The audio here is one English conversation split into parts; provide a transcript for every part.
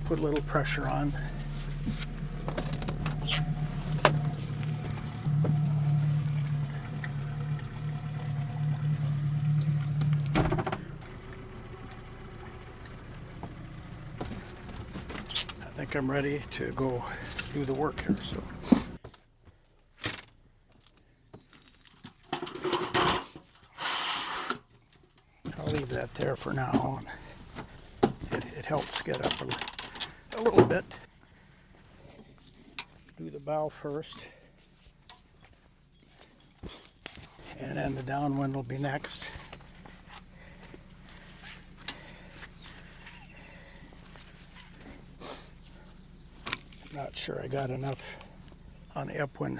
put a little pressure on. I think I'm ready to go do the work here. So. I'll leave that there for now. It helps get up a little bit. Do the bow first. And then the downwind will be next. Not sure I got enough on the upwind,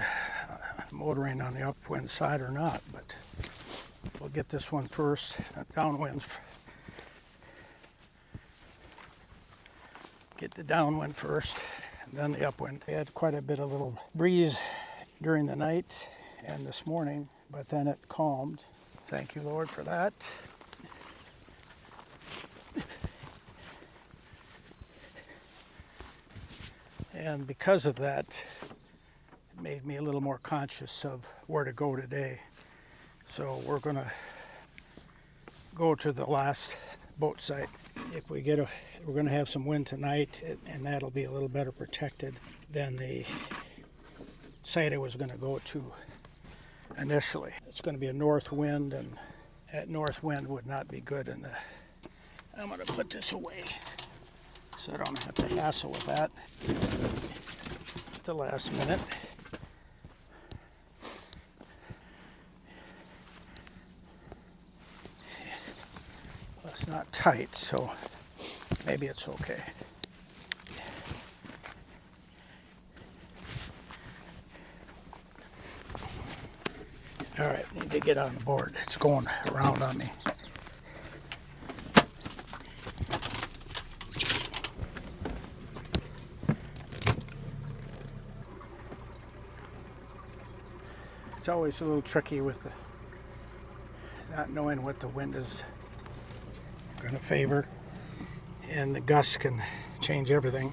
motoring on the upwind side or not, but we'll get this one first, downwind. Get the downwind first, and then the upwind. We had quite a bit of little breeze during the night and this morning, but then it calmed. Thank you, Lord, for that. And because of that, it made me a little more conscious of where to go today. So we're going to go to the last boat site. If we get we're going to have some wind tonight, and that'll be a little better protected than the site I was going to go to initially. It's going to be a north wind, and that north wind would not be good. I'm going to put this away so I don't have to hassle with that at the last minute. Well, it's not tight, so maybe it's okay. All right, need to get on board. It's going around on me. It's always a little tricky with not knowing what the wind is going to favor, and the gusts can change everything.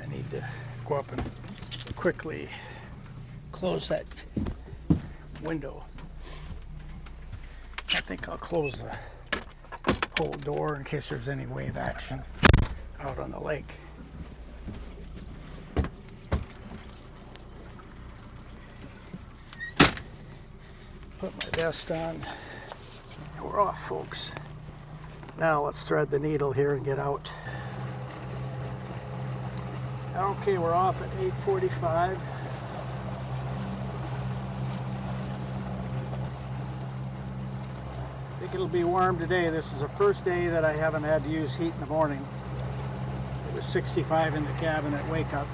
I need to go up and quickly close that window. I think I'll close the whole door in case there's any wave action out on the lake. Put my vest on. We're off, folks. Now let's thread the needle here and get out. Okay, we're off at 8:45. I think it'll be warm today. This is the first day that I haven't had to use heat in the morning. It was 65 in the cabin at wake up,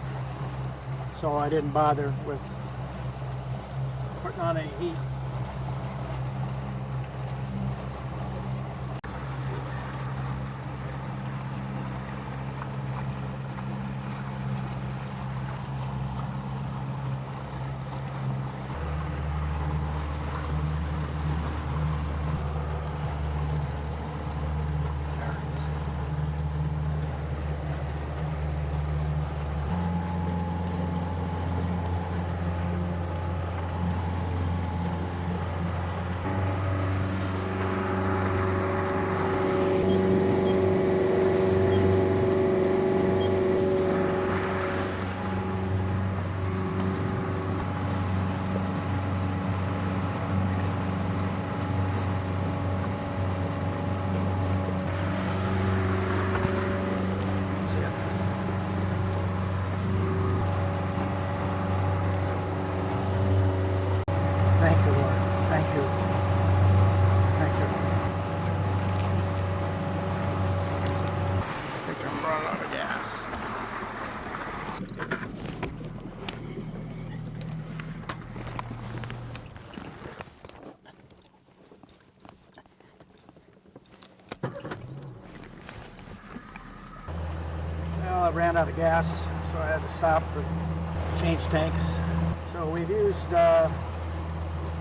so I didn't bother with putting on any heat. Thank you, Lord. Thank you. Thank you. I think I'm running out of gas. Well, it ran out of gas, so I had to stop and change tanks. So we've used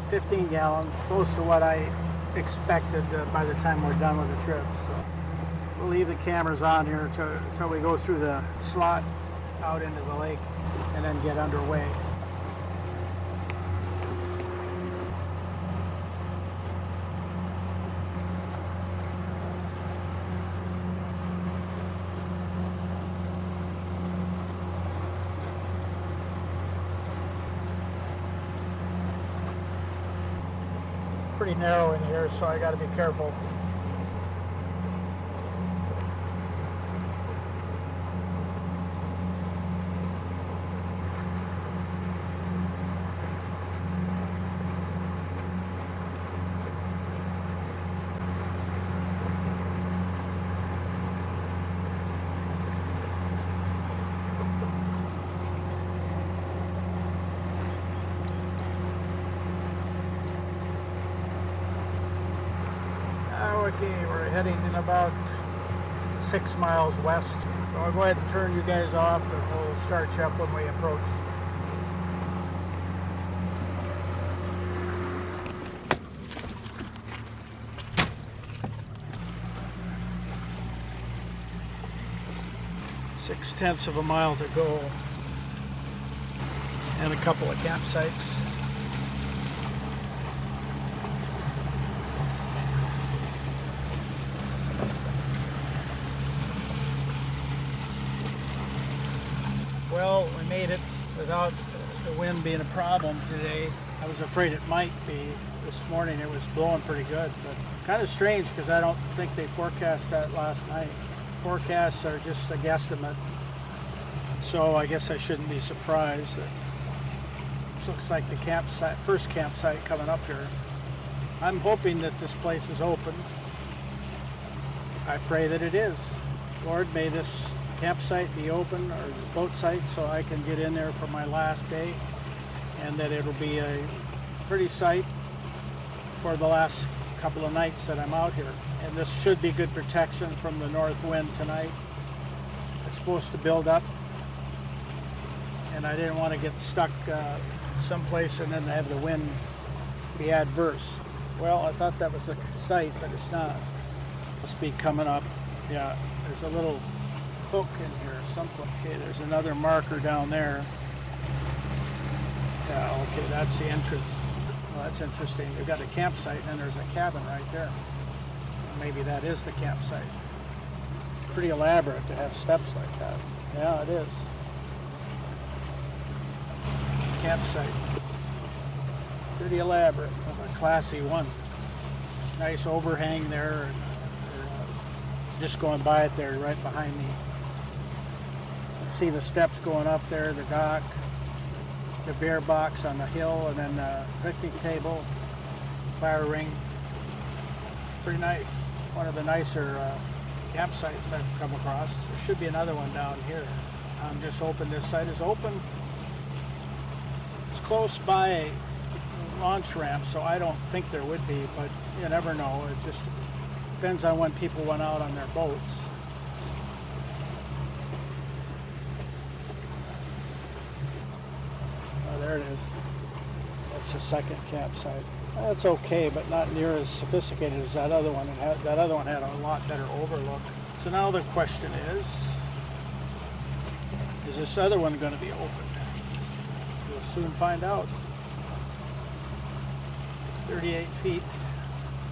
15 gallons, close to what I expected by the time we're done with the trip. So we'll leave the cameras on here until we go through the slot out into the lake and then get underway. Pretty narrow in here, so I got to be careful. Okay, we're heading in about 6 miles west. So I'll go ahead and turn you guys off and we'll start you up when we approach. Six-tenths of a mile to go and a couple of campsites. Well, we made it without the wind being a problem today. I was afraid it might be. This morning it was blowing pretty good, but kind of strange because I don't think they forecast that last night. Forecasts are just a guesstimate, so I guess I shouldn't be surprised. This looks like the campsite, first campsite coming up here. I'm hoping that this place is open. I pray that it is. Lord, may this campsite be open, or the boat site, so I can get in there for my last day, and that it'll be a pretty sight for the last couple of nights that I'm out here. And this should be good protection from the north wind tonight. It's supposed to build up, and I didn't want to get stuck someplace and then have the wind be adverse. Well, I thought that was a site, but it's not. Must be coming up. Yeah, there's a little hook in here someplace. Okay, there's another marker down there. Yeah, okay, that's the entrance. Well, that's interesting. They've got a campsite and there's a cabin right there. Maybe that is the campsite. Pretty elaborate to have steps like that. Yeah, it is. Campsite. Pretty elaborate. A classy one. Nice overhang there. And, just going by it there, right behind me. See the steps going up there, the dock, the beer box on the hill, and then the picnic table, fire ring. Pretty nice. One of the nicer campsites I've come across. There should be another one down here. I'm just hoping this site is open. It's close by a launch ramp, so I don't think there would be, but you never know. It just depends on when people went out on their boats. Oh, there it is. That's the second campsite. That's okay, but not near as sophisticated as that other one. That other one had a lot better overlook. So now the question is this other one going to be open? We'll soon find out. 38 feet.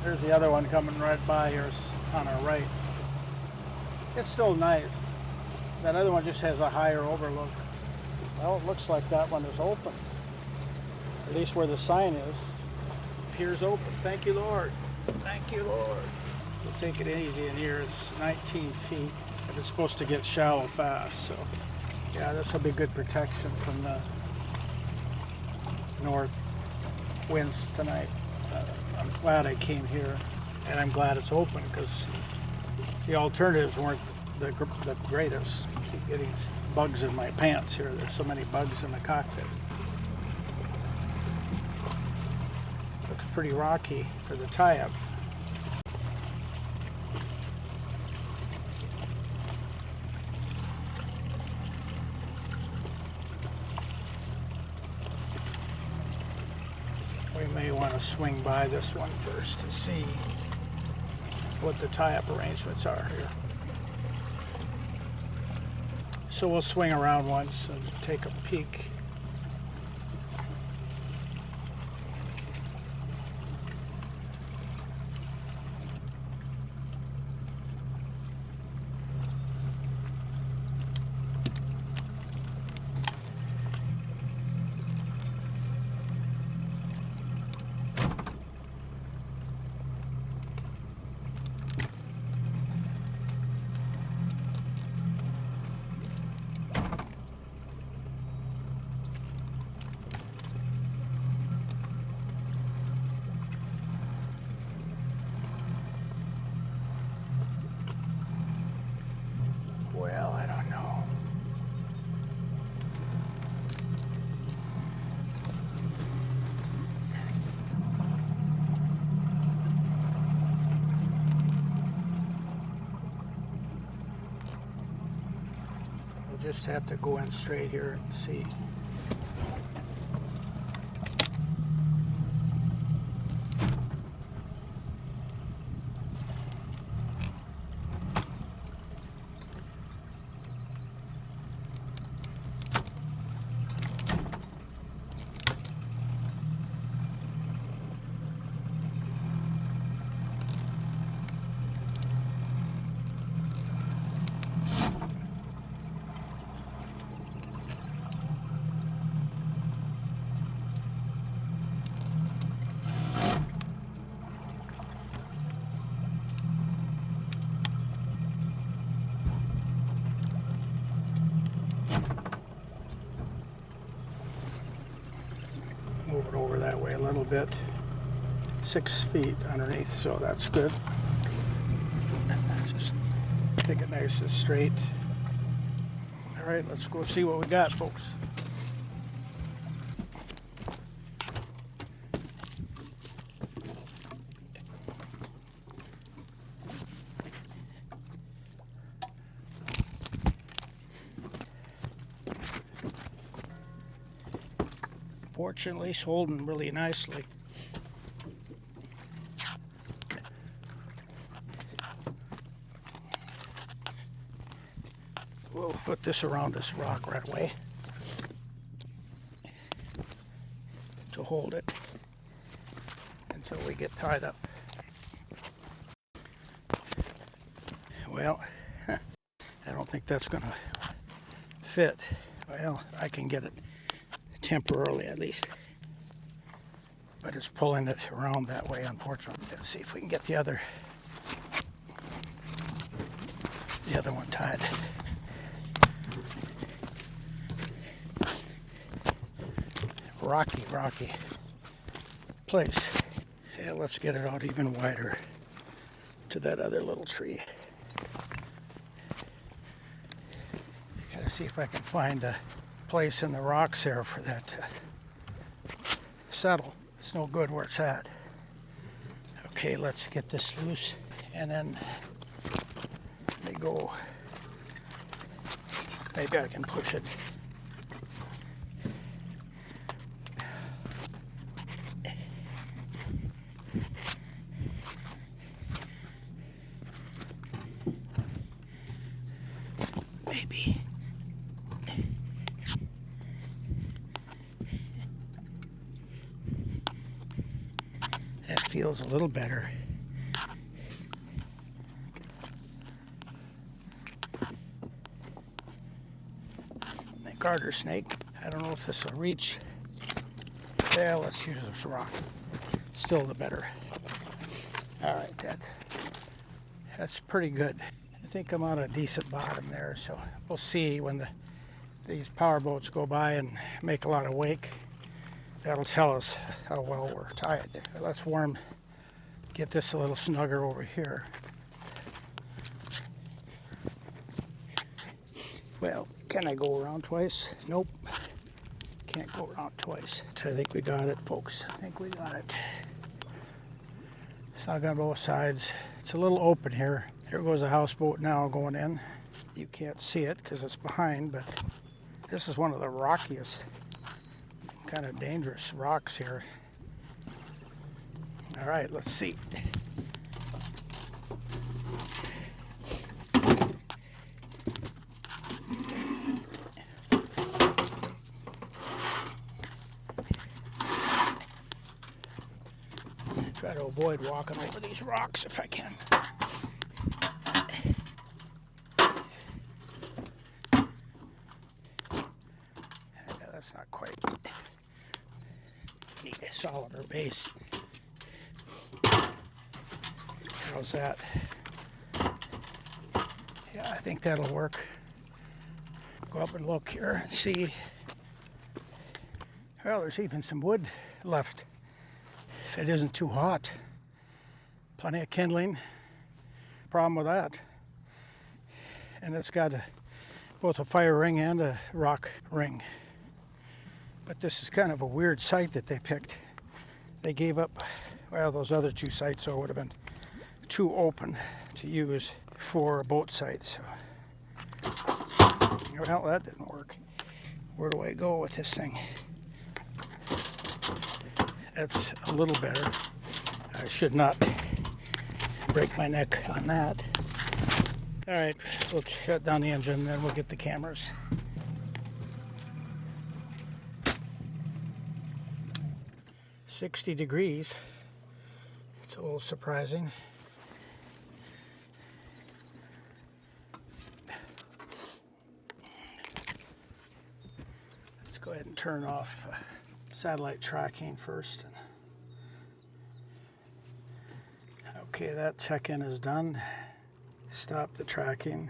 There's the other one coming right by here on our right. It's still nice. That other one just has a higher overlook. Well, it looks like that one is open. At least where the sign is. Appears open. Thank you, Lord. Thank you, Lord. We'll take it easy in here. It's 19 feet. And it's supposed to get shallow fast. So, yeah, this will be good protection from the north winds tonight. I'm glad I came here, and I'm glad it's open because the alternatives weren't the greatest. I keep getting bugs in my pants here. There's so many bugs in the cockpit. Looks pretty rocky for the tie-up. may want to swing by this one first to see what the tie-up arrangements are here. So we'll swing around once and take a peek. Well, I don't know. We'll just have to go in straight here and see. Move it over that way a little bit. 6 feet underneath, so that's good. Let's just take it nice and straight. All right, let's go see what we got, folks. Fortunately, it's holding really nicely. We'll put this around this rock right away to hold it until we get tied up. Well, I don't think that's going to fit. Well, I can get it temporarily at least, but it's pulling it around that way, unfortunately. Let's see if we can get the other one tied. Rocky place. Yeah, let's get it out even wider to that other little tree. Gotta see if I can find a place in the rocks there for that to settle. It's no good where it's at. Okay, let's get this loose and then they go. Maybe I can push it. Maybe. That feels a little better. The garter snake. I don't know if this will reach. Yeah, let's use this rock. Still the better. All right, that's pretty good. I think I'm on a decent bottom there, so we'll see when these power boats go by and make a lot of wake. That'll tell us how well we're tied there. Let's get this a little snugger over here. Well, can I go around twice? Nope. Can't go around twice. I think we got it, folks. I think we got it. Snug on both sides. It's a little open here. Here goes a houseboat now going in. You can't see it because it's behind, but this is one of the rockiest, kind of dangerous rocks here. All right, let's see. Try to avoid walking over these rocks if I can. Yeah, that's not quite. Need a solider base. How's that? Yeah, I think that'll work. Go up and look here and see. Well, there's even some wood left. If it isn't too hot. Plenty of kindling. Problem with that. And it's got both a fire ring and a rock ring. But this is kind of a weird site that they picked. They gave up, well, those other two sites, so it would have been too open to use for a boat site. So, well, that didn't work. Where do I go with this thing? That's a little better. I should not break my neck on that. All right, we'll shut down the engine, and then we'll get the cameras. $60. It's a little surprising. Let's go ahead and turn off satellite tracking first. Okay, that check-in is done. Stop the tracking.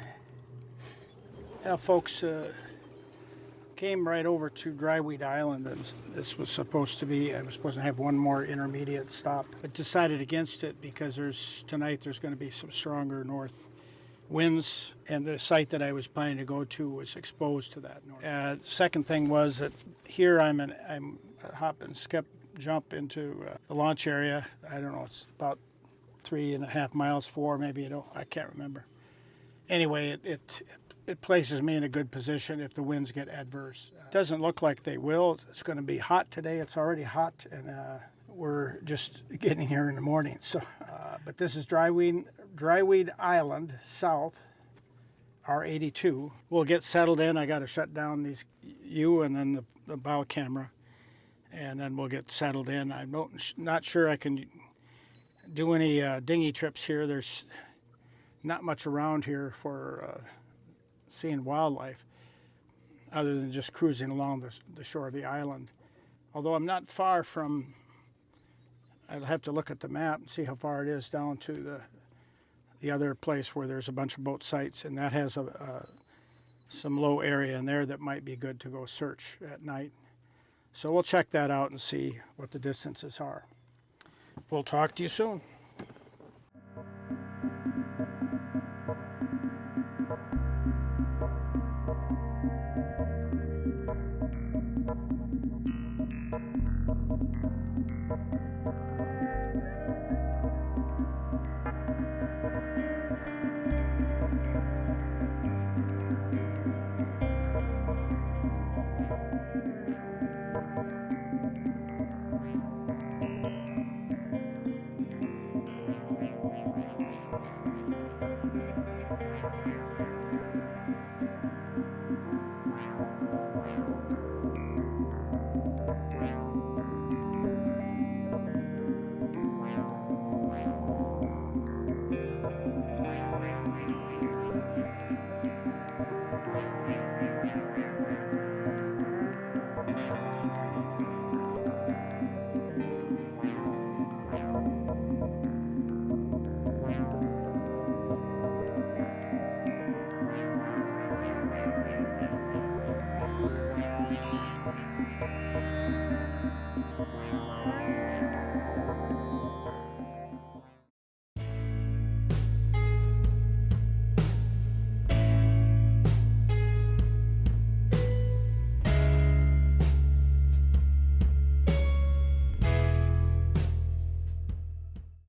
Now, folks, came right over to Dryweed Island. This was supposed to be, I was supposed to have one more intermediate stop, but decided against it because tonight there's going to be some stronger north winds, and the site that I was planning to go to was exposed to that north. The second thing was that here I'm a hop and skip jump into the launch area. I don't know, it's about 3.5 miles, 4 maybe, I can't remember. Anyway, it places me in a good position if the winds get adverse. It doesn't look like they will. It's going to be hot today. It's already hot, and we're just getting here in the morning. So, but this is Dryweed Island South, R82. We'll get settled in. I got to shut down these and then the bow camera, and then we'll get settled in. I'm not sure I can do any dinghy trips here. There's not much around here for seeing wildlife other than just cruising along the shore of the island. Although I'm not far from, I'll have to look at the map and see how far it is down to the other place where there's a bunch of boat sites, and that has some low area in there that might be good to go search at night. So we'll check that out and see what the distances are. We'll talk to you soon.